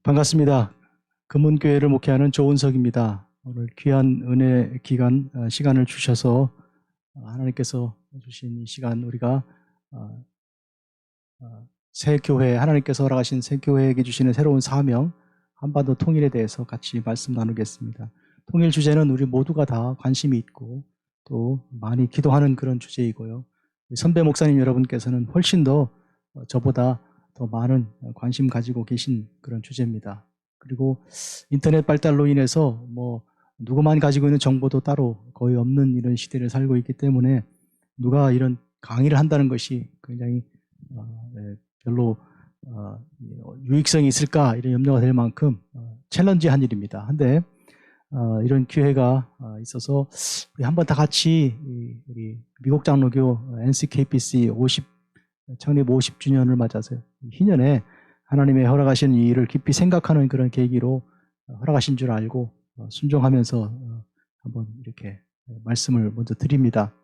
반갑습니다. 금문교회를 목회하는 조은석입니다. 오늘 귀한 은혜 기간 시간을 주셔서 하나님께서 주신 이 시간 우리가 새 교회, 하나님께서 허락하신 새 교회에게 주시는 새로운 사명, 한반도 통일에 대해서 같이 말씀 나누겠습니다. 통일 주제는 우리 모두가 다 관심이 있고 또 많이 기도하는 그런 주제이고요. 선배 목사님 여러분께서는 훨씬 더 저보다 더 많은 관심 가지고 계신 그런 주제입니다. 그리고 인터넷 발달로 인해서 누구만 가지고 있는 정보도 따로 거의 없는 이런 시대를 살고 있기 때문에 누가 이런 강의를 한다는 것이 굉장히 별로 유익성이 있을까 이런 염려가 될 만큼 챌린지한 일입니다. 근데 이런 기회가 있어서 우리 한번 다 같이 우리 미국 장로교 NCKPC 창립 50주년을 맞아서 희년에 하나님의 허락하신 이 일을 깊이 생각하는 그런 계기로 허락하신 줄 알고 순종하면서 한번 이렇게 말씀을 먼저 드립니다.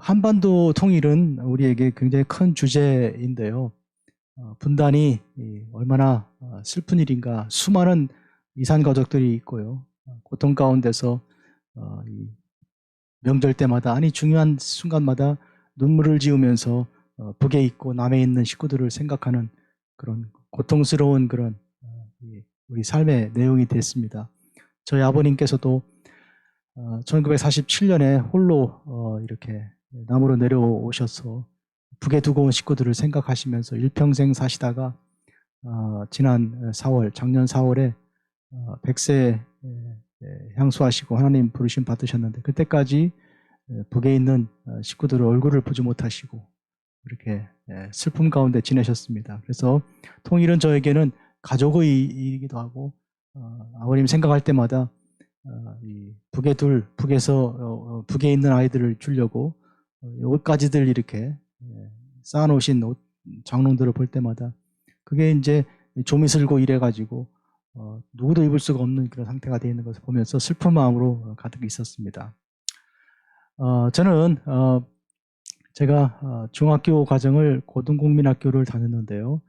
한반도 통일은 우리에게 굉장히 큰 주제인데요. 분단이 얼마나 슬픈 일인가. 수많은 이산 가족들이 있고요. 고통 가운데서 명절 때마다 아니 중요한 순간마다 눈물을 지으면서 북에 있고 남에 있는 식구들을 생각하는 그런 고통스러운 그런 우리 삶의 내용이 됐습니다. 저희 아버님께서도 1947년에 hol로 이렇게 남으로 내려오셔서 북에 두고 온 식구들을 생각하시면서 일평생 사시다가 작년 4월에 100세 향수하시고 하나님 부르심 받으셨는데 그때까지 북에 있는 식구들의 얼굴을 보지 못하시고 이렇게 슬픔 가운데 지내셨습니다. 그래서 통일은 저에게는 가족의 일이기도 하고 아버님 생각할 때마다 북에서 북에 있는 아이들을 주려고 옷가지들 이렇게 쌓아놓으신 옷 장롱들을 볼 때마다 그게 이제 좀이 슬고 이래가지고 누구도 입을 수가 없는 그런 상태가 되어 있는 것을 보면서 슬픈 마음으로 가득 있었습니다. 저는 제가 중학교 과정을 고등국민학교를 다녔는데요.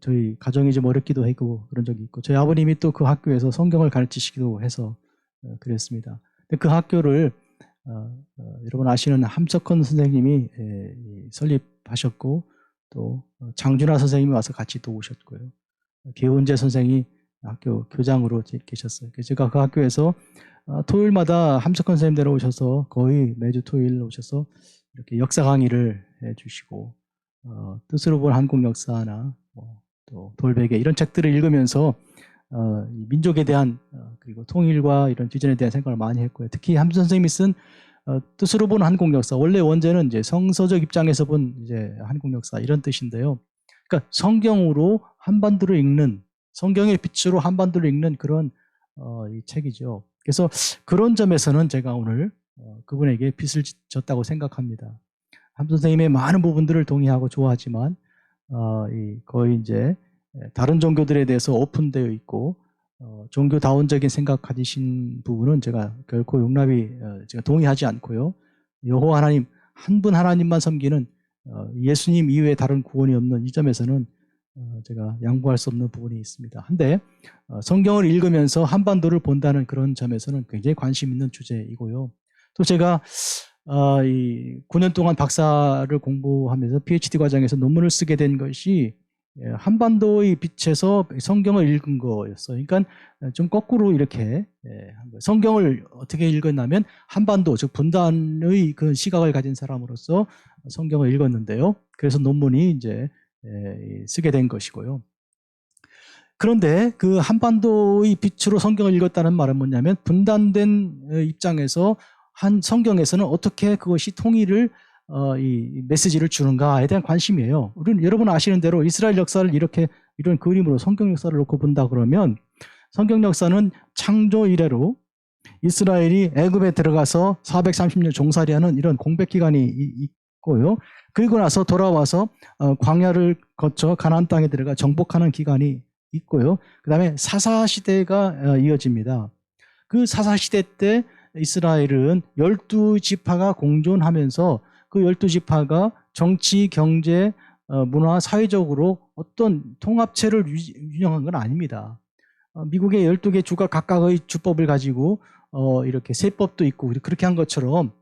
저희 가정이 좀 어렵기도 했고 그런 적이 있고 저희 아버님이 또 그 학교에서 성경을 가르치시기도 해서 그랬습니다. 근데 그 학교를 여러분 아시는 함석헌 선생님이 설립하셨고 또 장준하 선생님이 와서 같이 또 오셨고요. 개운재 선생이 학교 교장으로 계셨어요. 그래서 제가 그 학교에서 토요일마다 함석헌 선생님 데려오셔서 거의 매주 토요일 오셔서 이렇게 역사 강의를 해주시고 뜻으로 본 한국 역사나 또 돌베개 이런 책들을 읽으면서 민족에 대한 그리고 통일과 이런 비전에 대한 생각을 많이 했고요. 특히 함 선생님이 쓴 뜻으로 본 한국 역사 원래 원제는 이제 성서적 입장에서 본 이제 한국 역사 이런 뜻인데요. 그러니까 성경으로 한반도를 읽는 성경의 빛으로 한반도를 읽는 그런 이 책이죠. 그래서 그런 점에서는 제가 오늘 그분에게 빚을 졌다고 생각합니다. 함 선생님의 많은 부분들을 동의하고 좋아하지만 거의 이제 다른 종교들에 대해서 오픈되어 있고 종교다원적인 생각 가지신 부분은 제가 결코 제가 동의하지 않고요. 여호와 하나님 한 분 하나님만 섬기는 예수님 이외에 다른 구원이 없는 이 점에서는 제가 양보할 수 없는 부분이 있습니다. 한데 성경을 읽으면서 한반도를 본다는 그런 점에서는 굉장히 관심 있는 주제이고요. 또 제가 9년 동안 박사를 공부하면서 PhD 과정에서 논문을 쓰게 된 것이 한반도의 빛에서 성경을 읽은 거였어요. 그러니까 좀 거꾸로 이렇게 성경을 어떻게 읽었냐면 한반도, 즉 분단의 그 시각을 가진 사람으로서 성경을 읽었는데요. 그래서 논문이 이제 쓰게 된 것이고요. 그런데 그 한반도의 빛으로 성경을 읽었다는 말은 뭐냐면 분단된 입장에서 한 성경에서는 어떻게 그것이 통일을 이 메시지를 주는가에 대한 관심이에요. 여러분 아시는 대로 이스라엘 역사를 이런 그림으로 성경 역사를 놓고 본다 그러면 성경 역사는 창조 이래로 이스라엘이 애굽에 들어가서 430년 종살이하는 이런 공백 기간이 있고요. 그리고 나서 돌아와서 광야를 거쳐 가나안 땅에 들어가 정복하는 기간이 있고요. 그 다음에 사사시대가 이어집니다. 그 사사시대 때 이스라엘은 12지파가 공존하면서 그 12지파가 정치, 경제, 문화, 사회적으로 어떤 통합체를 운영한 건 아닙니다. 미국의 12개 주가 각각의 주법을 가지고 이렇게 세법도 있고 그렇게 한 것처럼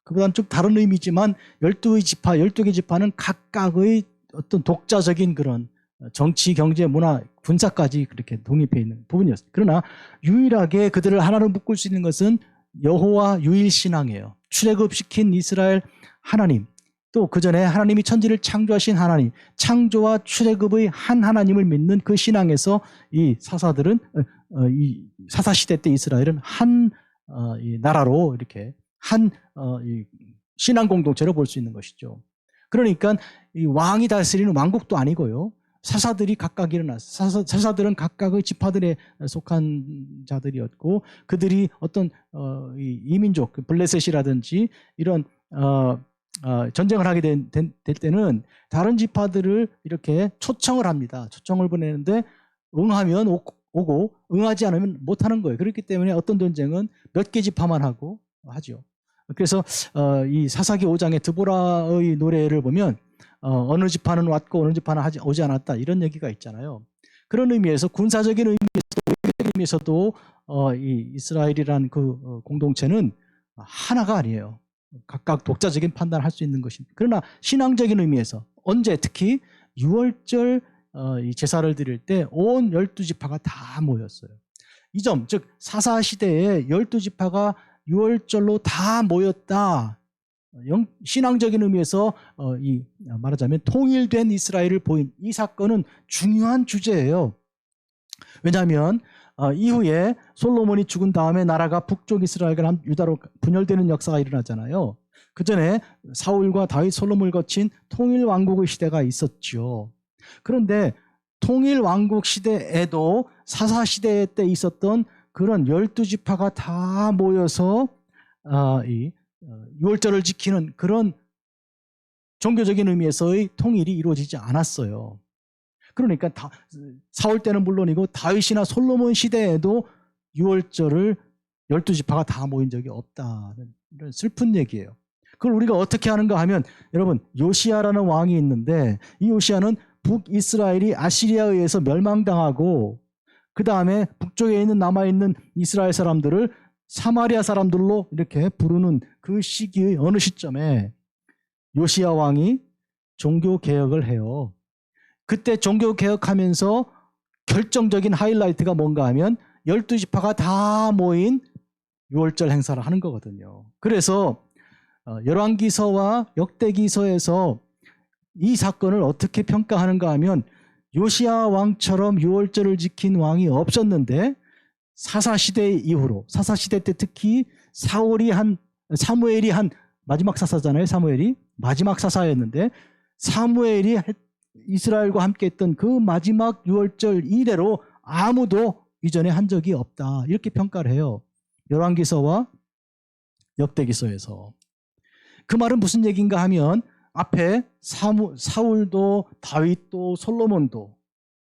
그보다는 좀 다른 의미지만 12개 지파는 각각의 어떤 독자적인 그런 정치, 경제, 문화, 군사까지 그렇게 독립해 있는 부분이었어요. 그러나 유일하게 그들을 하나로 묶을 수 있는 것은 여호와 유일 신앙이에요. 출애굽시킨 이스라엘 하나님, 또 그 전에 하나님이 천지를 창조하신 하나님, 창조와 출애굽의 한 하나님을 믿는 그 신앙에서 이 사사들은 이 사사 시대 때 이스라엘은 이 나라로 이렇게 이 신앙 공동체로 볼 수 있는 것이죠. 그러니까 이 왕이 다스리는 왕국도 아니고요. 사사들이 각각 일어났어요. 사사들은 각각의 지파들에 속한 자들이었고 그들이 어떤 이민족 블레셋이라든지 이런 전쟁을 하게 될 때는 다른 지파들을 이렇게 초청을 합니다. 초청을 보내는데 응하면 오고 응하지 않으면 못하는 거예요. 그렇기 때문에 어떤 전쟁은 몇 개 지파만 하고 하죠. 그래서 이 사사기 5장의 드보라의 노래를 보면 어느 지파는 왔고 어느 지파는 오지 않았다 이런 얘기가 있잖아요. 그런 의미에서 군사적인 의미에서도 이 이스라엘이라는 그 공동체는 하나가 아니에요. 각각 독자적인 판단을 할 수 있는 것입니다. 그러나 신앙적인 의미에서 언제 특히 6월절 이 제사를 드릴 때 온 12지파가 다 모였어요. 이 점, 즉 사사시대에 12지파가 6월절로 다 모였다. 신앙적인 의미에서 말하자면 통일된 이스라엘을 보인 이 사건은 중요한 주제예요. 왜냐하면 이후에 솔로몬이 죽은 다음에 나라가 북쪽 이스라엘과 유다로 분열되는 역사가 일어나잖아요. 그 전에 사울과 다윗, 솔로몬을 거친 통일왕국의 시대가 있었죠. 그런데 통일왕국 시대에도 사사시대 때 있었던 그런 12지파가 다 모여서 이 6월절을 지키는 그런 종교적인 의미에서의 통일이 이루어지지 않았어요. 그러니까 사울 때는 물론이고 다윗이나 솔로몬 시대에도 6월절을 12지파가 다 모인 적이 없다는 이런 슬픈 얘기예요. 그걸 우리가 어떻게 하는가 하면 여러분 요시야라는 왕이 있는데 이 요시야는 북이스라엘이 아시리아에 의해서 멸망당하고 그 다음에 북쪽에 있는 남아있는 이스라엘 사람들을 사마리아 사람들로 이렇게 부르는 그 시기의 어느 시점에 요시야 왕이 종교개혁을 해요. 그때 종교개혁하면서 결정적인 하이라이트가 뭔가 하면 12지파가 다 모인 6월절 행사를 하는 거거든요. 그래서 열왕기서와 역대기서에서 이 사건을 어떻게 평가하는가 하면 요시야 왕처럼 6월절을 지킨 왕이 없었는데 사사시대 이후로 사사시대 때 특히 사무엘이 한 마지막 사사잖아요. 사무엘이 마지막 사사였는데 사무엘이 이스라엘과 함께 했던 그 마지막 6월절 이래로 아무도 이전에 한 적이 없다. 이렇게 평가를 해요. 열왕기서와 역대기서에서. 그 말은 무슨 얘기인가 하면 앞에 사울도 다윗도 솔로몬도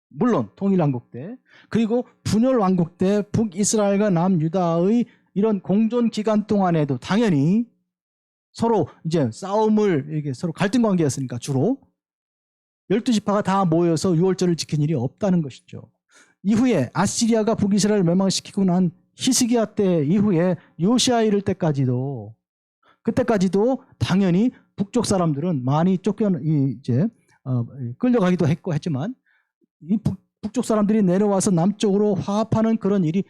물론 통일왕국 때 그리고 분열왕국 때 북이스라엘과 남유다의 이런 공존 기간 동안에도 당연히 서로 이제 싸움을 이게 서로 갈등 관계였으니까 주로 12지파가 다 모여서 6월절을 지킨 일이 없다는 것이죠. 이후에 아시리아가 북이스라엘을 멸망시키고 난 히스기야 때 이후에 요시야 이를 때까지도 그때까지도 당연히 북쪽 사람들은 많이 끌려가기도 했지만 이 북쪽 사람들이 내려와서 남쪽으로 화합하는 그런 일이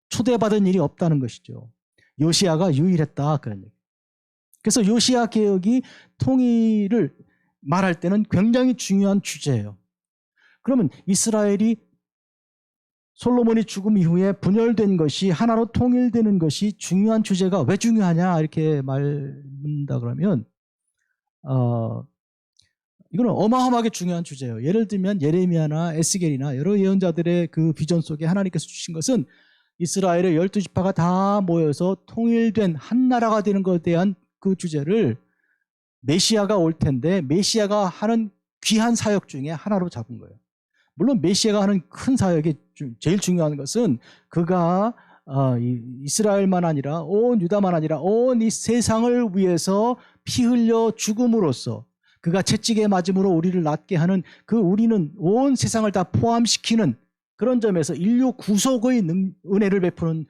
초대받은 일이 없다는 것이죠. 요시야가 유일했다 그런 얘기. 그래서 요시야 개혁이 통일을 말할 때는 굉장히 중요한 주제예요. 그러면 이스라엘이 솔로몬이 죽음 이후에 분열된 것이 하나로 통일되는 것이 중요한 주제가 왜 중요하냐 이렇게 말한다 그러면 이거는 어마어마하게 중요한 주제예요. 예를 들면 예레미야나 에스겔이나 여러 예언자들의 그 비전 속에 하나님께서 주신 것은 이스라엘의 12지파가 다 모여서 통일된 한 나라가 되는 것에 대한 그 주제를 메시아가 올 텐데 메시아가 하는 귀한 사역 중에 하나로 잡은 거예요. 물론 메시아가 하는 큰 사역이 제일 중요한 것은 그가 이스라엘만 아니라 온 유다만 아니라 온 이 세상을 위해서 피 흘려 죽음으로써 그가 채찍에 맞음으로 우리를 낫게 하는 그 우리는 온 세상을 다 포함시키는 그런 점에서 인류 구속의 은혜를 베푸는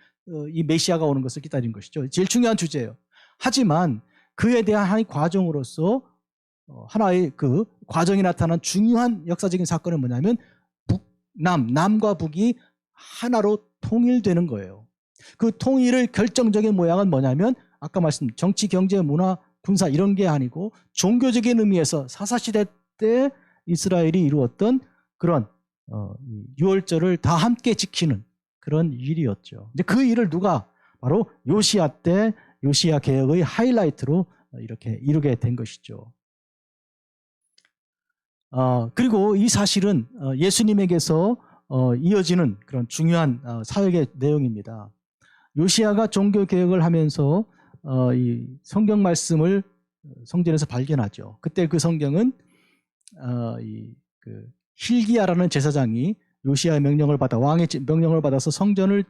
이 메시아가 오는 것을 기다린 것이죠. 제일 중요한 주제예요. 하지만 그에 대한 하나의 과정으로서 하나의 그 과정이 나타난 중요한 역사적인 사건은 뭐냐면 남과 북이 하나로 통일되는 거예요. 그 통일의 결정적인 모양은 뭐냐면 아까 말씀 정치, 경제, 문화, 군사 이런 게 아니고 종교적인 의미에서 사사시대 때 이스라엘이 이루었던 그런 유월절을 다 함께 지키는 그런 일이었죠. 이제 그 일을 누가 바로 요시야 때 요시야 개혁의 하이라이트로 이렇게 이루게 된 것이죠. 그리고 이 사실은 예수님에게서 이어지는 그런 중요한 사역의 내용입니다. 요시야가 종교 개혁을 하면서 이 성경 말씀을 성전에서 발견하죠. 그때 그 성경은 그 hil기야라는 제사장이 요시야의 명령을 받아 왕의 명령을 받아서 성전을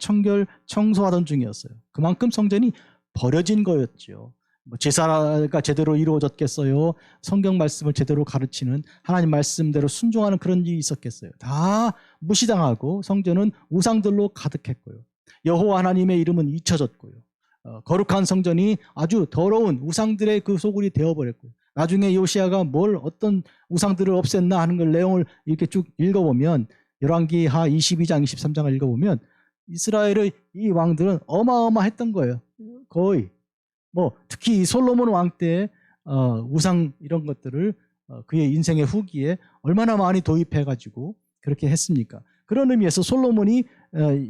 청소하던 중이었어요. 그만큼 성전이 버려진 거였죠. 뭐 제사가 제대로 이루어졌겠어요? 성경 말씀을 제대로 가르치는 하나님 말씀대로 순종하는 그런 일이 있었겠어요? 다 무시당하고 성전은 우상들로 가득했고요. 여호와 하나님의 이름은 잊혀졌고요. 거룩한 성전이 아주 더러운 우상들의 그 소굴이 되어버렸고요. 나중에 요시야가 어떤 우상들을 없앴나 하는 걸 내용을 이렇게 쭉 읽어보면 열왕기하 22장, 23장을 읽어보면 이스라엘의 이 왕들은 어마어마했던 거예요. 거의 특히 솔로몬 왕 때 우상 이런 것들을 그의 인생의 후기에 얼마나 많이 도입해가지고 그렇게 했습니까? 그런 의미에서 솔로몬이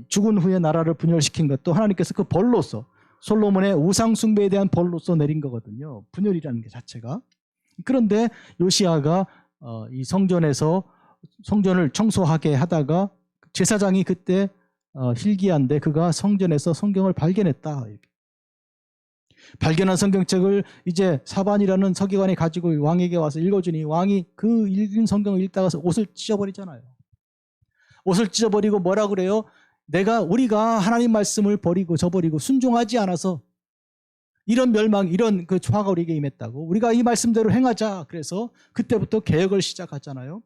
죽은 후에 나라를 분열시킨 것도 하나님께서 그 벌로서 솔로몬의 우상 숭배에 대한 벌로서 내린 거거든요. 분열이라는 게 자체가. 그런데 요시야가 이 성전을 청소하게 하다가 제사장이 그때 hil기야인데 그가 성전에서 성경을 발견했다. 이렇게. 발견한 성경책을 이제 사반이라는 서기관이 가지고 왕에게 와서 읽어주니 왕이 그 읽은 성경을 읽다가 옷을 찢어버리잖아요. 옷을 찢어버리고 뭐라 그래요? 우리가 하나님 말씀을 버리고 저버리고 순종하지 않아서 이런 멸망, 이런 그 화가 우리에게 임했다고. 우리가 이 말씀대로 행하자. 그래서 그때부터 개혁을 시작하잖아요.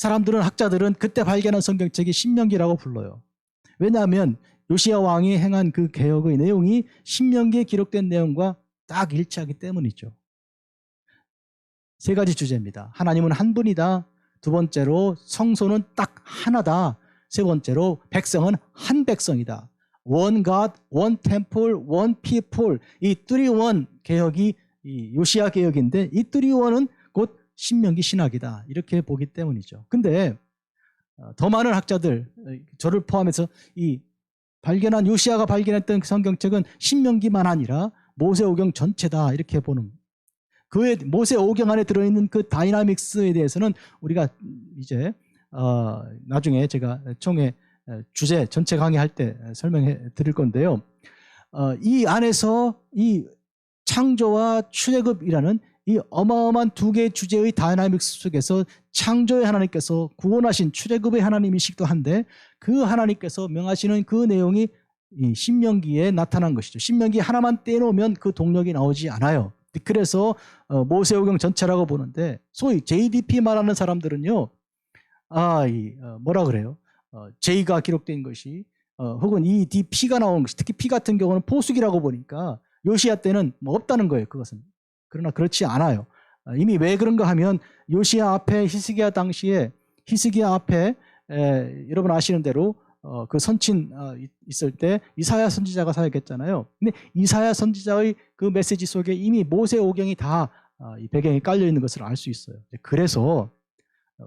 학자들은 그때 발견한 성경책이 신명기라고 불러요. 왜냐하면 요시야 왕이 행한 그 개혁의 내용이 신명기에 기록된 내용과 딱 일치하기 때문이죠. 세 가지 주제입니다. 하나님은 한 분이다. 두 번째로 성소는 딱 하나다. 세 번째로 백성은 한 백성이다. One God, one temple, one people. 이 3-1 개혁이 이 요시야 개혁인데 이 3-1은 곧 신명기 신학이다. 이렇게 보기 때문이죠. 근데 더 많은 학자들, 저를 포함해서 요시야가 발견했던 그 성경책은 신명기만 아니라 모세오경 전체다. 이렇게 보는. 그의 모세오경 안에 들어있는 그 다이나믹스에 대해서는 우리가 이제 나중에 제가 총회 주제 전체 강의할 때 설명해 드릴 건데요. 이 안에서 이 창조와 출애굽이라는 이 어마어마한 두 개의 주제의 다이나믹스 속에서 창조의 하나님께서 구원하신 출애굽의 하나님이시기도 한데 그 하나님께서 명하시는 그 내용이 이 신명기에 나타난 것이죠. 신명기 하나만 떼놓으면 그 동력이 나오지 않아요. 그래서 모세오경 전체라고 보는데 소위 JDP 말하는 사람들은요. 뭐라 그래요? J가 기록된 것이 혹은 P가 나오는 것이 특히 P 같은 경우는 포수기라고 보니까 요시야 때는 없다는 거예요. 그것은. 그러나 그렇지 않아요. 이미 왜 그런가 하면 요시야 앞에 히스기야 당시에 히스기야 앞에 여러분 아시는 대로 그 선친 있을 때 이사야 선지자가 사역했잖아요. 근데 이사야 선지자의 그 메시지 속에 이미 모세오경이 다 이 배경에 깔려 있는 것을 알 수 있어요. 그래서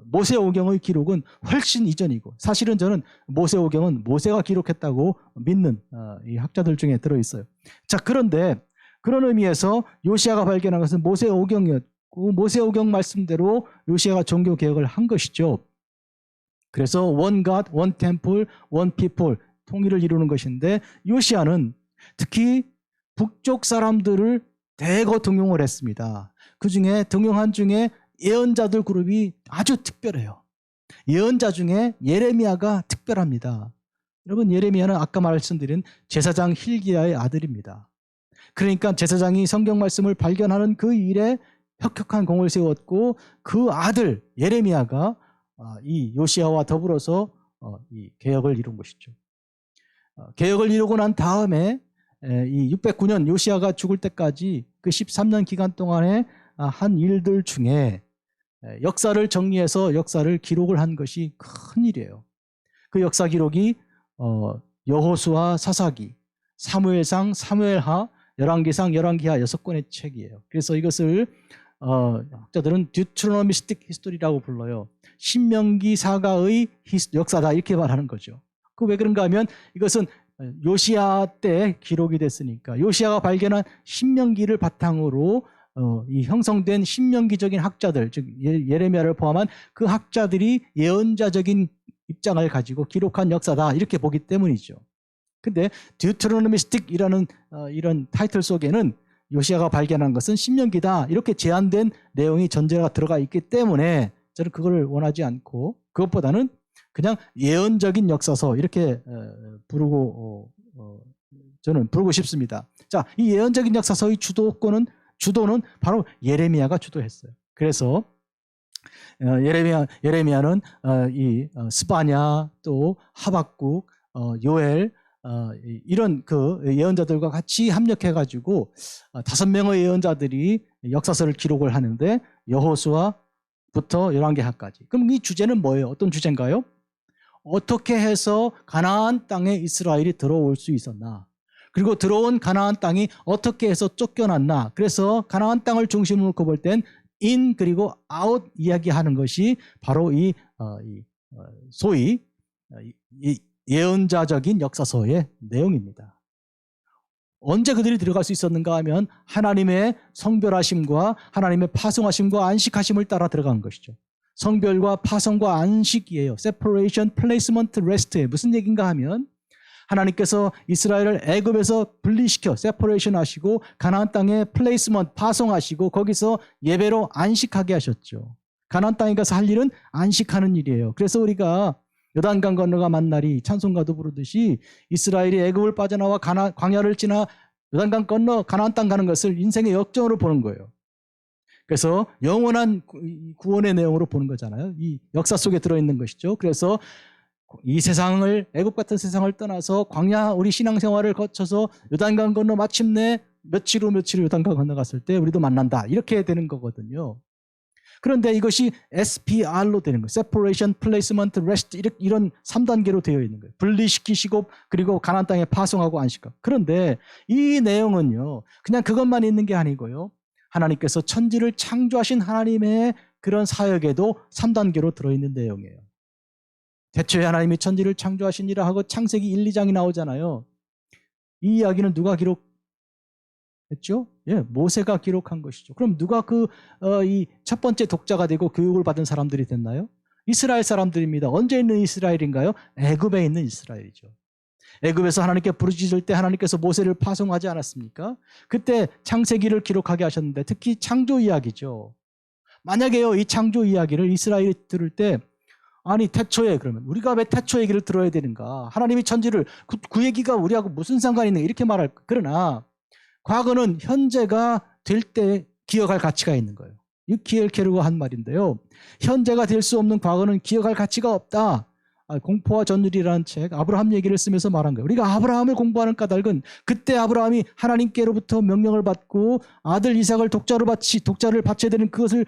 모세오경의 기록은 훨씬 이전이고 사실은 저는 모세오경은 모세가 기록했다고 믿는 이 학자들 중에 들어있어요. 자, 그런데 그런 의미에서 요시야가 발견한 것은 모세오경이었고 모세오경 말씀대로 요시야가 종교개혁을 한 것이죠. 그래서 one God, one temple, one people 통일을 이루는 것인데 요시야는 특히 북쪽 사람들을 대거 등용을 했습니다. 그중에 등용한 중에 예언자들 그룹이 아주 특별해요. 예언자 중에 예레미야가 특별합니다. 여러분 예레미야는 아까 말씀드린 제사장 hil기야의 아들입니다. 그러니까 제사장이 성경 말씀을 발견하는 그 일에 혁혁한 공을 세웠고 그 아들 예레미야가 이 요시야와 더불어서 이 개혁을 이룬 것이죠. 개혁을 이루고 난 다음에 이 609년 요시야가 죽을 때까지 그 13년 기간 동안에 한 일들 중에 역사를 정리해서 역사를 기록을 한 것이 큰 일이에요. 그 역사 기록이 여호수아, 사사기, 사무엘상, 사무엘하, 열왕기상, 열왕기하 6권의 책이에요. 그래서 이것을 학자들은 듀트로노미스틱 히스토리라고 불러요. 신명기 사가의 역사다 이렇게 말하는 거죠. 그 왜 그런가 하면 이것은 요시야 때 기록이 됐으니까 요시야가 발견한 신명기를 바탕으로 이 형성된 신명기적인 학자들, 즉 예레미야를 포함한 그 학자들이 예언자적인 입장을 가지고 기록한 역사다 이렇게 보기 때문이죠. 근데 듀트로노미스틱이라는 이런 타이틀 속에는 요시야가 발견한 것은 신명기다 이렇게 제한된 내용이 전제가 들어가 있기 때문에 저는 그걸 원하지 않고 그것보다는 그냥 예언적인 역사서 이렇게 저는 부르고 싶습니다. 자, 이 예언적인 역사서의 주도는 바로 예레미야가 주도했어요. 그래서 예레미야는 이 스바냐 또 하박국, 요엘 이런 그 예언자들과 같이 합력해가지고 5명의 예언자들이 역사서를 기록을 하는데 여호수아부터 열왕기하까지. 그럼 이 주제는 뭐예요? 어떤 주제인가요? 어떻게 해서 가나안 땅에 이스라엘이 들어올 수 있었나? 그리고 들어온 가나안 땅이 어떻게 해서 쫓겨났나? 그래서 가나안 땅을 중심으로 놓고 볼 땐 인 그리고 아웃 이야기하는 것이 바로 소위 예언자적인 역사서의 내용입니다. 언제 그들이 들어갈 수 있었는가 하면 하나님의 성별하심과 하나님의 파송하심과 안식하심을 따라 들어간 것이죠. 성별과 파송과 안식이에요. separation, placement, rest에 무슨 얘기인가 하면 하나님께서 이스라엘을 애굽에서 분리시켜 separation 하시고 가나안 땅에 placement, 파송하시고 거기서 예배로 안식하게 하셨죠. 가나안 땅에 가서 할 일은 안식하는 일이에요. 그래서 우리가 요단강 건너가만 날이 찬송가도 부르듯이 이스라엘이 애굽을 빠져나와 광야를 지나 요단강 건너 가나안 땅 가는 것을 인생의 역전으로 보는 거예요. 그래서 영원한 구원의 내용으로 보는 거잖아요. 이 역사 속에 들어있는 것이죠. 그래서 이 세상을 애굽 같은 세상을 떠나서 광야 우리 신앙생활을 거쳐서 요단강 건너 마침내 며칠 후 요단강 건너갔을 때 우리도 만난다. 이렇게 되는 거거든요. 그런데 이것이 SPR로 되는 거예요. Separation, Placement, Rest 이런 3단계로 되어 있는 거예요. 분리시키시고 그리고 가나안 땅에 파송하고 안식하고. 그런데 이 내용은요. 그냥 그것만 있는 게 아니고요. 하나님께서 천지를 창조하신 하나님의 그런 사역에도 3단계로 들어있는 내용이에요. 대초에 하나님이 천지를 창조하시니라 하고 창세기 1, 2장이 나오잖아요. 이 이야기는 누가 기록했죠? 예, 모세가 기록한 것이죠. 그럼 누가 이 첫 번째 독자가 되고 교육을 받은 사람들이 됐나요? 이스라엘 사람들입니다. 언제 있는 이스라엘인가요? 애굽에 있는 이스라엘이죠. 애굽에서 하나님께 부르짖을 때 하나님께서 모세를 파송하지 않았습니까? 그때 창세기를 기록하게 하셨는데 특히 창조 이야기죠. 만약에요, 이 창조 이야기를 이스라엘이 들을 때 아니 태초에 그러면 우리가 왜 태초 얘기를 들어야 되는가? 하나님이 천지를 그 얘기가 우리하고 무슨 상관이 있는가? 이렇게 말할 거예요. 그러나 과거는 현재가 될 때 기억할 가치가 있는 거예요. 유키엘 케르가 한 말인데요. 현재가 될 수 없는 과거는 기억할 가치가 없다. 공포와 전율이라는 책 아브라함 얘기를 쓰면서 말한 거예요. 우리가 아브라함을 공부하는 까닭은 그때 아브라함이 하나님께로부터 명령을 받고 아들 이삭을 독자를 바쳐야 되는 그것을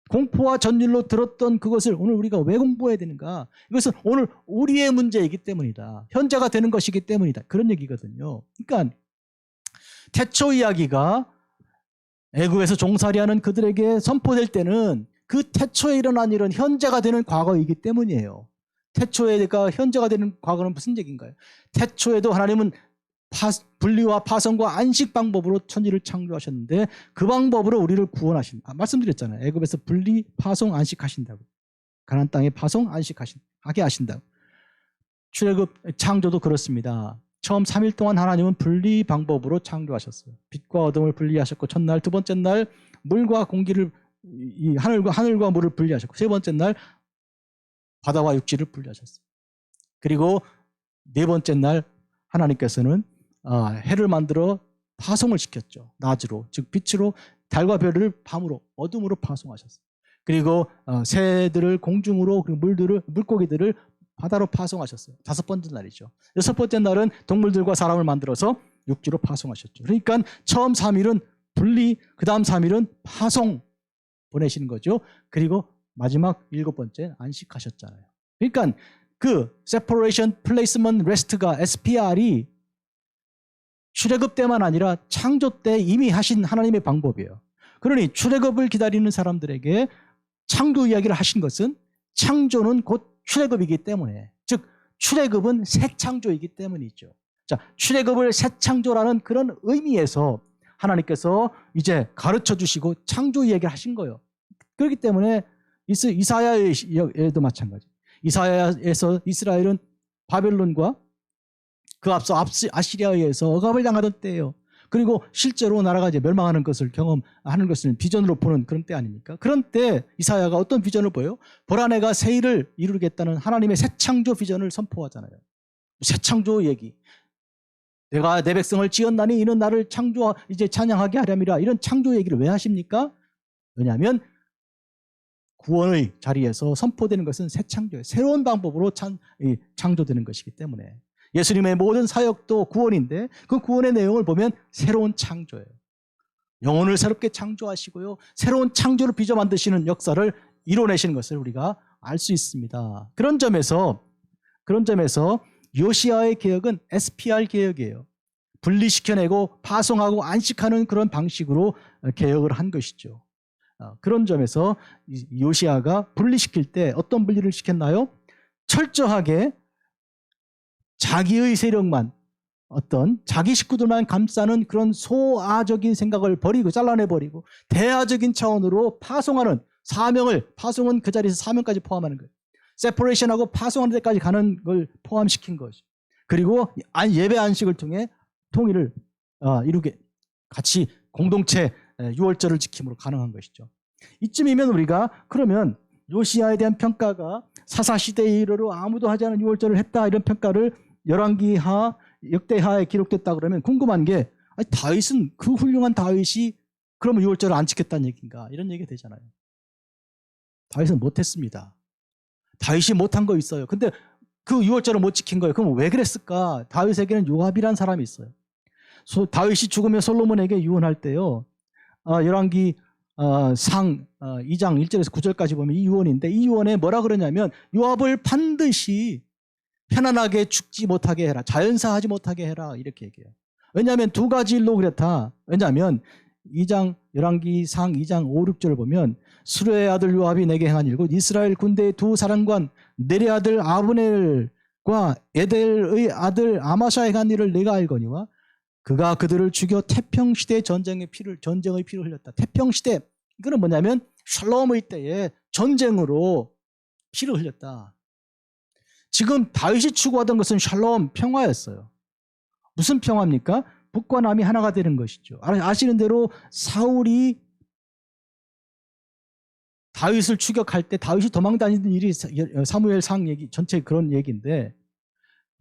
공포와 전율로 들었던 그것을 오늘 우리가 왜 공부해야 되는가? 이것은 오늘 우리의 문제이기 때문이다. 현재가 되는 것이기 때문이다. 그런 얘기거든요. 그러니까 태초 이야기가 애굽에서 종살이하는 그들에게 선포될 때는 그 태초에 일어난 일은 현재가 되는 과거이기 때문이에요. 태초에가 현재가 되는 과거는 무슨 얘기인가요? 태초에도 하나님은 분리와 파송과 안식 방법으로 천지를 창조하셨는데 그 방법으로 우리를 구원하신다. 말씀드렸잖아요. 애굽에서 분리, 파송, 안식하신다고. 가나안 땅에 파송, 안식하게 하신다고. 출애굽 창조도 그렇습니다. 처음 3일 동안 하나님은 분리 방법으로 창조하셨어요. 빛과 어둠을 분리하셨고 첫날, 두 번째 날 물과 공기를 하늘과 물을 분리하셨고 세 번째 날 바다와 육지를 분리하셨어요. 그리고 네 번째 날 하나님께서는 해를 만들어 파송을 시켰죠. 낮으로, 즉 빛으로 달과 별을 밤으로 어둠으로 파송하셨어요. 그리고 새들을 공중으로, 그리고 물고기들을 바다로 파송하셨어요. 5번째 날이죠. 6번째 날은 동물들과 사람을 만들어서 육지로 파송하셨죠. 그러니까 처음 3일은 분리, 그 다음 3일은 파송 보내시는 거죠. 그리고 마지막 7번째 안식하셨잖아요. 그러니까 그 separation, placement, rest가 SPR이 출애굽 때만 아니라 창조 때 이미 하신 하나님의 방법이에요. 그러니 출애굽을 기다리는 사람들에게 창조 이야기를 하신 것은 창조는 곧 출애굽이기 때문에, 즉 출애굽은 새 창조이기 때문이죠. 자, 출애굽을 새 창조라는 그런 의미에서 하나님께서 이제 가르쳐 주시고 창조 이야기를 하신 거예요. 그렇기 때문에 이사야에도 마찬가지. 이사야에서 이스라엘은 바벨론과 그 앞서 아시리아에 의해서 억압을 당하던 때예요. 그리고 실제로 나라가 이제 멸망하는 것을 경험하는 것을 비전으로 보는 그런 때 아닙니까? 그런 때 이사야가 어떤 비전을 보여요? 보라 내가 새 일을 이루겠다는 하나님의 새 창조 비전을 선포하잖아요. 새 창조 얘기. 내가 내 백성을 지었나니 이는 나를 이제 찬양하게 하렴이라. 이런 창조 얘기를 왜 하십니까? 왜냐하면 구원의 자리에서 선포되는 것은 새 창조예요. 새로운 방법으로 창조되는 것이기 때문에. 예수님의 모든 사역도 구원인데 그 구원의 내용을 보면 새로운 창조예요. 영혼을 새롭게 창조하시고요. 새로운 창조를 빚어 만드시는 역사를 이뤄내시는 것을 우리가 알 수 있습니다. 그런 점에서 요시아의 개혁은 SPR 개혁이에요. 분리시켜내고 파송하고 안식하는 그런 방식으로 개혁을 한 것이죠. 그런 점에서 요시아가 분리시킬 때 어떤 분리를 시켰나요? 철저하게 자기의 세력만, 어떤 자기 식구들만 감싸는 그런 소아적인 생각을 버리고 잘라내버리고 대아적인 차원으로 파송하는 파송은 그 자리에서 사명까지 포함하는 거예요. 세퍼레이션하고 파송하는 데까지 가는 걸 포함시킨 거죠. 그리고 예배 안식을 통해 통일을 이루게 같이 공동체 유월절을 지킴으로 가능한 것이죠. 이쯤이면 우리가 그러면 요시아에 대한 평가가 사사시대에 이르러 아무도 하지 않은 유월절을 했다, 이런 평가를 열왕기하, 역대하에 기록됐다 그러면 궁금한 게, 다윗은 그 훌륭한 다윗이 그러면 유월절을 안 지켰다는 얘기인가, 이런 얘기가 되잖아요. 다윗은 못했습니다. 다윗이 못한 거 있어요. 근데 그 유월절을 못 지킨 거예요. 그럼 왜 그랬을까? 다윗에게는 요압이라는 사람이 있어요. 다윗이 죽으면 솔로몬에게 유언할 때요, 열왕기 상 2장 1절에서 9절까지 보면 이 유언인데, 이 유언에 뭐라 그러냐면 요압을 반드시 편안하게 죽지 못하게 해라, 자연사하지 못하게 해라, 이렇게 얘기해요. 왜냐하면 두 가지 일로 그랬다. 왜냐하면 열왕기 상 2장 5, 6절을 보면 수르의 아들 요압이 내게 행한 일고 이스라엘 군대의 두 사령관 네리 아들 아브넬과 에델의 아들 아마샤에 한 일을 내가 알거니와 그가 그들을 죽여 태평시대 전쟁의 피를 흘렸다. 태평시대, 이거는 뭐냐면 샬롬의 때에 전쟁으로 피를 흘렸다. 지금 다윗이 추구하던 것은 샬롬, 평화였어요. 무슨 평화입니까? 북과 남이 하나가 되는 것이죠. 아시는 대로 사울이 다윗을 추격할 때 다윗이 도망다니던 일이 사무엘상 얘기, 전체 그런 얘기인데,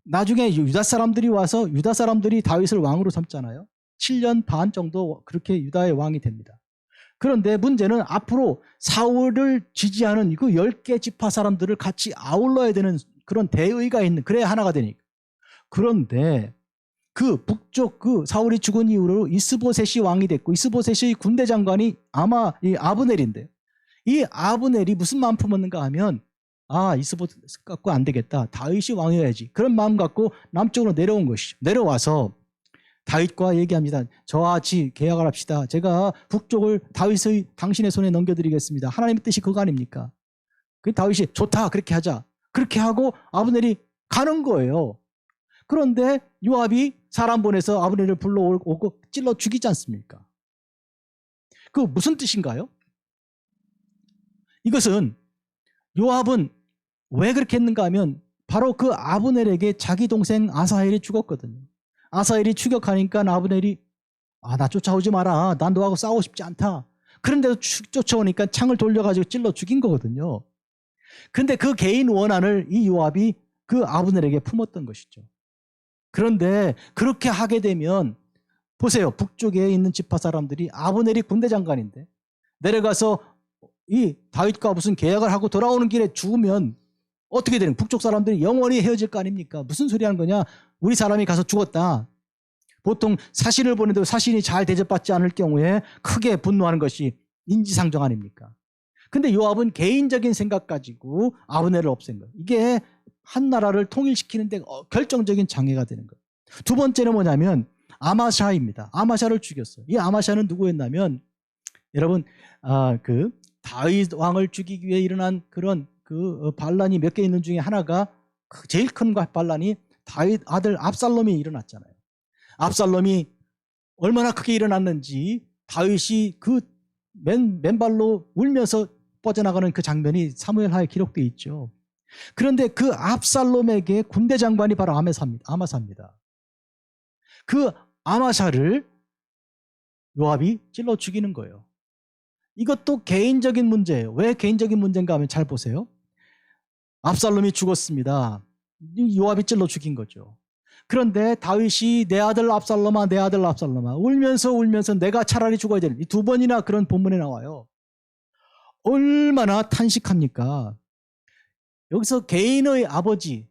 나중에 유다 사람들이 와서 유다 사람들이 다윗을 왕으로 삼잖아요. 7년 반 정도 그렇게 유다의 왕이 됩니다. 그런데 문제는 앞으로 사울을 지지하는 그 10개 지파 사람들을 같이 아울러야 되는 그런 대의가 있는, 그래야 하나가 되니까. 그런데 그 북쪽 사울이 죽은 이후로 이스보셋이 왕이 됐고, 이스보셋의 군대 장관이 아마 이 아브넬인데, 이 아브넬이 무슨 마음 품었는가 하면, 이스보셋 갖고 안 되겠다, 다윗이 왕이어야지, 그런 마음 갖고 남쪽으로 내려온 것이죠. 내려와서 다윗과 얘기합니다. 저와 같이 계약을 합시다. 제가 북쪽을 당신의 손에 넘겨드리겠습니다. 하나님의 뜻이 그거 아닙니까? 그 다윗이 좋다, 그렇게 하자. 그렇게 하고 아브넬이 가는 거예요. 그런데 요압이 사람 보내서 아브넬을 불러오고 찔러 죽이지 않습니까? 그 무슨 뜻인가요? 이것은 요압은 왜 그렇게 했는가 하면 바로 그 아브넬에게 자기 동생 아사헬이 죽었거든요. 아사헬이 추격하니까 아브넬이 나 쫓아오지 마라, 난 너하고 싸우고 싶지 않다. 그런데도 쫓아오니까 창을 돌려가지고 찔러 죽인 거거든요. 근데 그 개인 원한을 이 요압이 그 아브넬에게 품었던 것이죠. 그런데 그렇게 하게 되면 보세요. 북쪽에 있는 지파 사람들이 아브넬이 군대 장관인데 내려가서 이 다윗과 무슨 계약을 하고 돌아오는 길에 죽으면 어떻게 되는, 북쪽 사람들이 영원히 헤어질 거 아닙니까? 무슨 소리 하는 거냐? 우리 사람이 가서 죽었다. 보통 사신을 보내도 사신이 잘 대접받지 않을 경우에 크게 분노하는 것이 인지상정 아닙니까? 근데 요압은 개인적인 생각 가지고 아브넬을 없앤 거예요. 이게 한 나라를 통일시키는 데 결정적인 장애가 되는 거예요. 두 번째는 뭐냐면 아마샤입니다. 아마샤를 죽였어요. 이 아마샤는 누구였냐면, 여러분, 그 다윗 왕을 죽이기 위해 일어난 그런 반란이 몇 개 있는 중에 하나가, 제일 큰 반란이 다윗 아들 압살롬이 일어났잖아요. 압살롬이 얼마나 크게 일어났는지 다윗이 그 맨발로 울면서 뻗어나가는 그 장면이 사무엘하에 기록되어 있죠. 그런데 그 압살롬에게 군대 장관이 바로 아마사입니다. 그 아마사를 요압이 찔러 죽이는 거예요. 이것도 개인적인 문제예요. 왜 개인적인 문제인가 하면 잘 보세요. 압살롬이 죽었습니다. 요압이 찔러 죽인 거죠. 그런데 다윗이 내 아들 압살롬아, 내 아들 압살롬아, 울면서 내가 차라리 죽어야 되는, 이 두 번이나 그런 본문에 나와요. 얼마나 탄식합니까? 여기서 개인의 아버지,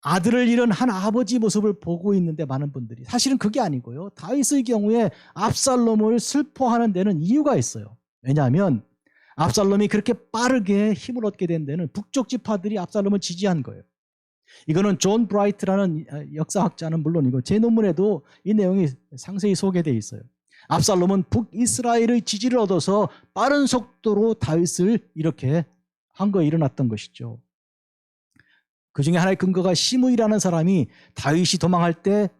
아들을 잃은 한 아버지 모습을 보고 있는데 많은 분들이, 사실은 그게 아니고요. 다윗의 경우에 압살롬을 슬퍼하는 데는 이유가 있어요. 왜냐하면 압살롬이 그렇게 빠르게 힘을 얻게 된 데는 북쪽 지파들이 압살롬을 지지한 거예요. 이거는 존 브라이트라는 역사학자는 물론이고 제 논문에도 이 내용이 상세히 소개되어 있어요. 압살롬은 북이스라엘의 지지를 얻어서 빠른 속도로 다윗을 이렇게 한 거에 일어났던 것이죠. 그 중에 하나의 근거가 시므이라는 사람이 다윗이 도망할 때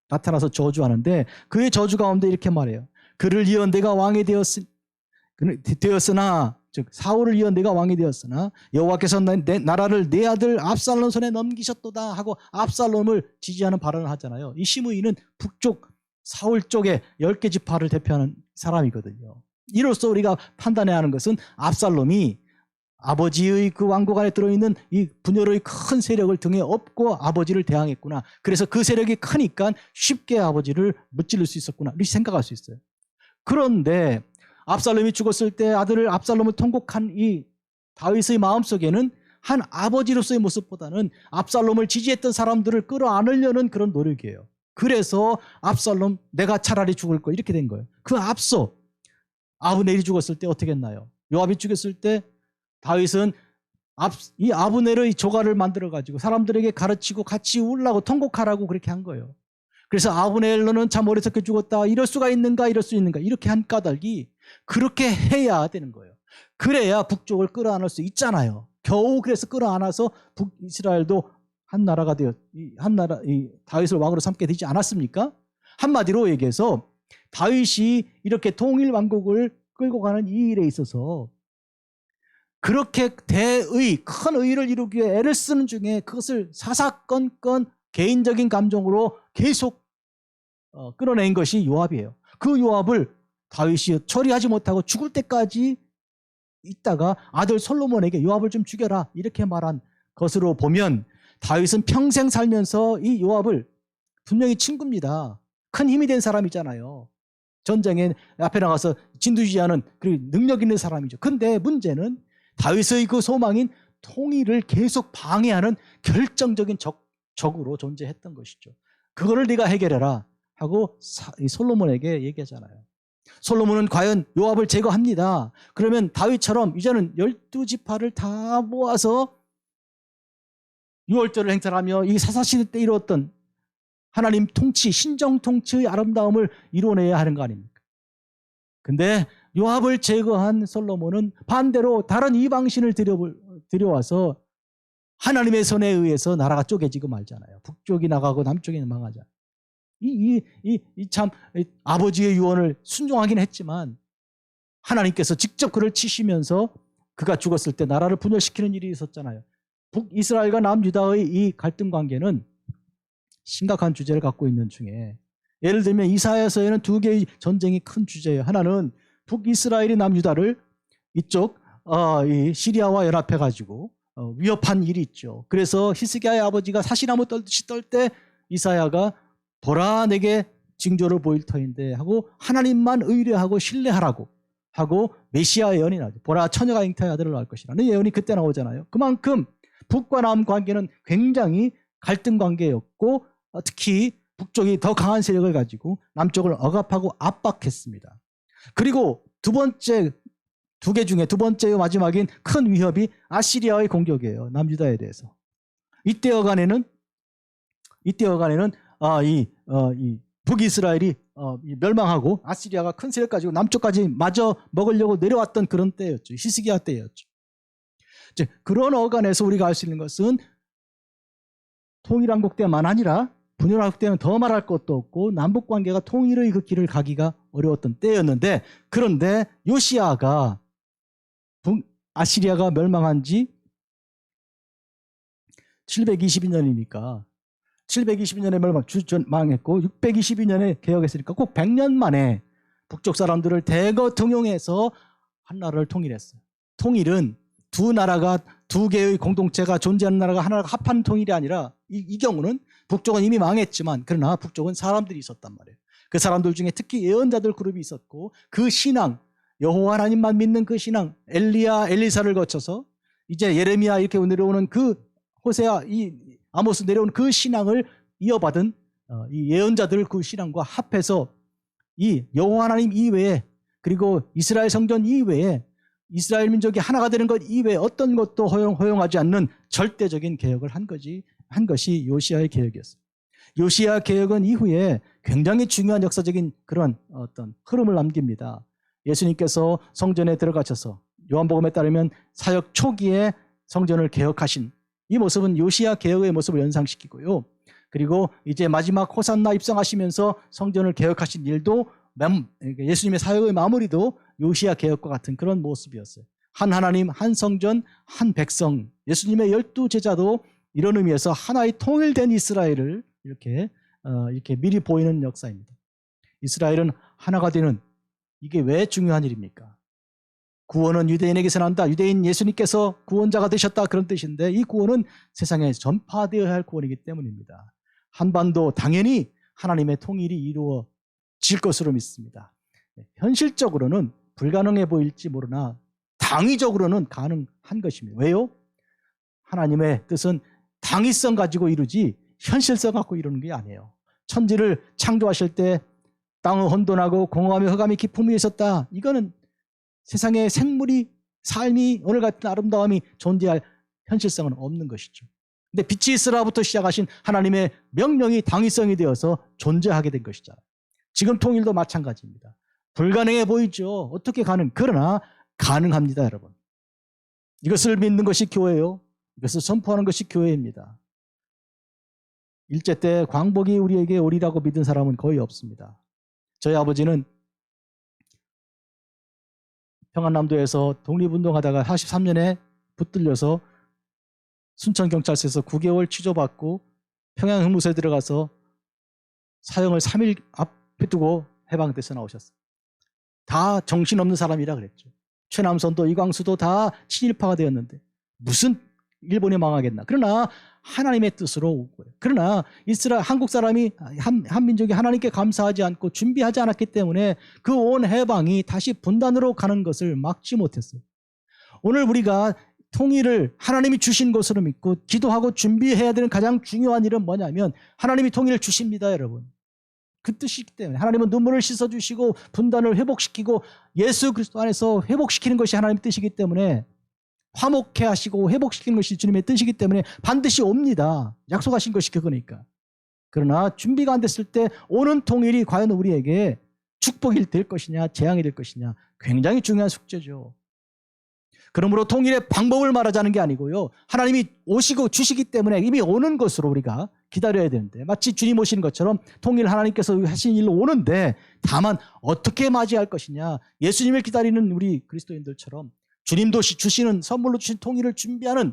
나타나서 저주하는데, 그의 저주 가운데 이렇게 말해요. 그를 이어 내가 왕이 되었으나, 즉 사울을 이어 내가 왕이 되었으나 여호와께서 내 나라를 내 아들 압살롬 손에 넘기셨도다 하고 압살롬을 지지하는 발언을 하잖아요. 이 시므이는 북쪽 사울 쪽에 10개 지파를 대표하는 사람이거든요. 이로써 우리가 판단해야 하는 것은 압살롬이 아버지의 그 왕국 안에 들어있는 이 분열의 큰 세력을 등에 업고 아버지를 대항했구나. 그래서 그 세력이 크니까 쉽게 아버지를 무찌를 수 있었구나, 이렇게 생각할 수 있어요. 그런데 압살롬이 죽었을 때 아들을 압살롬을 통곡한 이 다윗의 마음속에는 한 아버지로서의 모습보다는 압살롬을 지지했던 사람들을 끌어안으려는 그런 노력이에요. 그래서 압살롬 내가 차라리 죽을 거, 이렇게 된 거예요. 그 앞서 아브넬이 죽었을 때 어떻게 했나요? 요압이 죽였을 때 다윗은 이 아브넬의 조가를 만들어가지고 사람들에게 가르치고 같이 울라고 통곡하라고 그렇게 한 거예요. 그래서 아브넬 너는 참 어리석게 죽었다, 이럴 수가 있는가, 이럴 수 있는가, 이렇게 한 까닭이 그렇게 해야 되는 거예요. 그래야 북쪽을 끌어안을 수 있잖아요. 겨우 그래서 끌어안아서 북이스라엘도 한 나라가 되어, 이 다윗을 왕으로 삼게 되지 않았습니까? 한마디로 얘기해서 다윗이 이렇게 통일 왕국을 끌고 가는 이 일에 있어서 그렇게 큰 의의를 이루기 위해 애를 쓰는 중에 그것을 사사건건 개인적인 감정으로 계속 끌어낸 것이 요압이에요. 그 요압을 다윗이 처리하지 못하고 죽을 때까지 있다가 아들 솔로몬에게 요압을 좀 죽여라, 이렇게 말한 것으로 보면 다윗은 평생 살면서 이 요압을, 분명히 친구입니다. 큰 힘이 된 사람이잖아요. 전쟁에 앞에 나가서 진두지휘하는 그리고 능력 있는 사람이죠. 근데 문제는 다윗의 그 소망인 통일을 계속 방해하는 결정적인 적으로 존재했던 것이죠. 그거를 네가 해결해라 하고 솔로몬에게 얘기하잖아요. 솔로몬은 과연 요압을 제거합니다. 그러면 다윗처럼 이제는 12지파를 다 모아서 유월절을 행사하며 이 사사시대 때 이루었던 하나님 통치, 신정 통치의 아름다움을 이루어내야 하는 거 아닙니까? 근데 요압을 제거한 솔로몬은 반대로 다른 이방신을 들여와서 하나님의 손에 의해서 나라가 쪼개지고 말잖아요. 북쪽이 나가고 남쪽이 망하잖아요. 참 아버지의 유언을 순종하긴 했지만 하나님께서 직접 그를 치시면서 그가 죽었을 때 나라를 분열시키는 일이 있었잖아요. 북이스라엘과 남유다의 이 갈등 관계는 심각한 주제를 갖고 있는 중에, 예를 들면 이사야서에는 두 개의 전쟁이 큰 주제예요. 하나는 북이스라엘이 남유다를 이쪽 이 시리아와 연합해가지고 위협한 일이 있죠. 그래서 히스기야의 아버지가 사시나무 떨듯이 떨 때 이사야가 보라 내게 징조를 보일 터인데 하고 하나님만 의뢰하고 신뢰하라고 하고 메시아 예언이 나오죠. 보라 처녀가 잉태의 아들을 낳을 것이라는 예언이 그때 나오잖아요. 그만큼 북과 남 관계는 굉장히 갈등 관계였고 특히 북쪽이 더 강한 세력을 가지고 남쪽을 억압하고 압박했습니다. 그리고 두 개 중에 두 번째 마지막인 큰 위협이 아시리아의 공격이에요. 남유다에 대해서. 이때 여간에는 이 북이스라엘이 멸망하고 아시리아가 큰 세력 가지고 남쪽까지 마저 먹으려고 내려왔던 그런 때였죠. 히스기야 때였죠. 이제 그런 어간에서 우리가 알 수 있는 것은 통일한국 때만 아니라 분열한국 때는 더 말할 것도 없고 남북 관계가 통일의 그 길을 가기가 어려웠던 때였는데, 그런데 요시야가 아시리아가 멸망한 지 722년이니까 722년에 망했고 622년에 개혁했으니까 꼭 100년 만에 북쪽 사람들을 대거 등용해서 한 나라를 통일했어요. 통일은 두 나라가 두 개의 공동체가 존재하는 나라가 하나가 합한 통일이 아니라 이 경우는 북쪽은 이미 망했지만 그러나 북쪽은 사람들이 있었단 말이에요. 그 사람들 중에 특히 예언자들 그룹이 있었고 그 신앙, 여호와 하나님만 믿는 그 신앙, 엘리야, 엘리사를 거쳐서 이제 예레미야 이렇게 내려오는 그 호세아, 이 아모스 내려오는 그 신앙을 이어받은 이 예언자들 그 신앙과 합해서 이 여호와 하나님 이외에 그리고 이스라엘 성전 이외에 이스라엘 민족이 하나가 되는 것 이외에 어떤 것도 허용하지 않는 절대적인 개혁을 한 것이 요시야의 개혁이었어요. 요시야 개혁은 이후에 굉장히 중요한 역사적인 그런 어떤 흐름을 남깁니다. 예수님께서 성전에 들어가셔서 요한복음에 따르면 사역 초기에 성전을 개혁하신 이 모습은 요시야 개혁의 모습을 연상시키고요. 그리고 이제 마지막 호산나 입성하시면서 성전을 개혁하신 일도 예수님의 사역의 마무리도 요시야 개혁과 같은 그런 모습이었어요. 한 하나님, 한 성전, 한 백성. 예수님의 12제자도 이런 의미에서 하나의 통일된 이스라엘을 이렇게 미리 보이는 역사입니다. 이스라엘은 하나가 되는, 이게 왜 중요한 일입니까? 구원은 유대인에게서 난다. 유대인 예수님께서 구원자가 되셨다. 그런 뜻인데 이 구원은 세상에 전파되어야 할 구원이기 때문입니다. 한반도 당연히 하나님의 통일이 이루어질 것으로 믿습니다. 현실적으로는 불가능해 보일지 모르나 당위적으로는 가능한 것입니다. 왜요? 하나님의 뜻은 당위성 가지고 이루지 현실성 갖고 이루는 게 아니에요. 천지를 창조하실 때 땅은 혼돈하고 공허함이 흑암이 깊음이 있었다. 이거는 세상에 생물이 삶이 오늘 같은 아름다움이 존재할 현실성은 없는 것이죠. 근데 빛이 있으라부터 시작하신 하나님의 명령이 당위성이 되어서 존재하게 된 것이잖아요. 지금 통일도 마찬가지입니다. 불가능해 보이죠. 어떻게 그러나 가능합니다, 여러분. 이것을 믿는 것이 교회요. 이것을 선포하는 것이 교회입니다. 일제 때 광복이 우리에게 오리라고 믿은 사람은 거의 없습니다. 저희 아버지는 평안남도에서 독립운동하다가 43년에 붙들려서 순천경찰서에서 9개월 취조받고 평양형무소에 들어가서 사형을 3일 앞에 두고 해방돼서 나오셨어요. 다 정신없는 사람이라 그랬죠. 최남선도 이광수도 다 친일파가 되었는데 무슨 일본이 망하겠나. 그러나 하나님의 뜻으로 온 거예요. 그러나 한국 사람이 한민족이 하나님께 감사하지 않고 준비하지 않았기 때문에 그 온 해방이 다시 분단으로 가는 것을 막지 못했어요. 오늘 우리가 통일을 하나님이 주신 것으로 믿고 기도하고 준비해야 되는 가장 중요한 일은 뭐냐면 하나님이 통일을 주십니다, 여러분. 그 뜻이기 때문에 하나님은 눈물을 씻어주시고 분단을 회복시키고 예수 그리스도 안에서 회복시키는 것이 하나님의 뜻이기 때문에 화목해 하시고 회복시키는 것이 주님의 뜻이기 때문에 반드시 옵니다. 약속하신 것이 그거니까. 그러나 준비가 안 됐을 때 오는 통일이 과연 우리에게 축복이 될 것이냐 재앙이 될 것이냐 굉장히 중요한 숙제죠. 그러므로 통일의 방법을 말하자는 게 아니고요. 하나님이 오시고 주시기 때문에 이미 오는 것으로 우리가 기다려야 되는데 마치 주님 오시는 것처럼 통일 하나님께서 하신 일로 오는데 다만 어떻게 맞이할 것이냐. 예수님을 기다리는 우리 그리스도인들처럼 주님도 주시는 선물로 주신 통일을 준비하는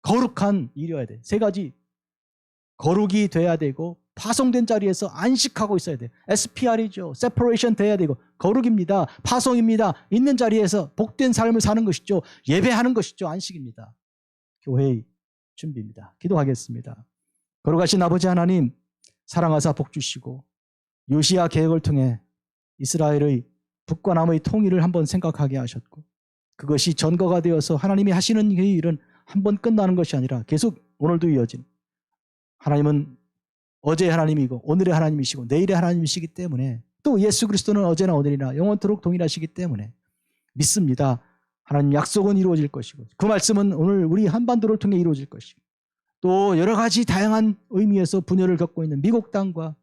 거룩한 일이어야 돼. 세 가지. 거룩이 돼야 되고 파송된 자리에서 안식하고 있어야 돼. SPR이죠. 세퍼레이션 돼야 되고 거룩입니다. 파송입니다. 있는 자리에서 복된 삶을 사는 것이죠. 예배하는 것이죠. 안식입니다. 교회의 준비입니다. 기도하겠습니다. 거룩하신 아버지 하나님 사랑하사 복 주시고 요시야 계획을 통해 이스라엘의 북과 남의 통일을 한번 생각하게 하셨고, 그것이 전거가 되어서 하나님이 하시는 그 일은 한번 끝나는 것이 아니라 계속 오늘도 이어진, 하나님은 어제의 하나님이고 오늘의 하나님이시고 내일의 하나님이시기 때문에, 또 예수 그리스도는 어제나 오늘이나 영원토록 동일하시기 때문에 믿습니다. 하나님 약속은 이루어질 것이고, 그 말씀은 오늘 우리 한반도를 통해 이루어질 것이고, 또 여러 가지 다양한 의미에서 분열을 겪고 있는 미국 땅과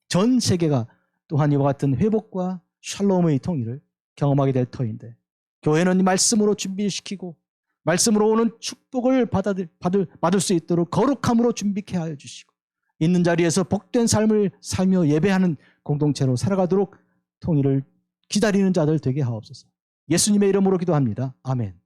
전 세계가 또한 이와 같은 회복과 샬롬의 통일을 경험하게 될 터인데, 교회는 말씀으로 준비시키고 말씀으로 오는 축복을 받을 수 있도록 거룩함으로 준비케 하여 주시고, 있는 자리에서 복된 삶을 살며 예배하는 공동체로 살아가도록 통일을 기다리는 자들 되게 하옵소서. 예수님의 이름으로 기도합니다. 아멘.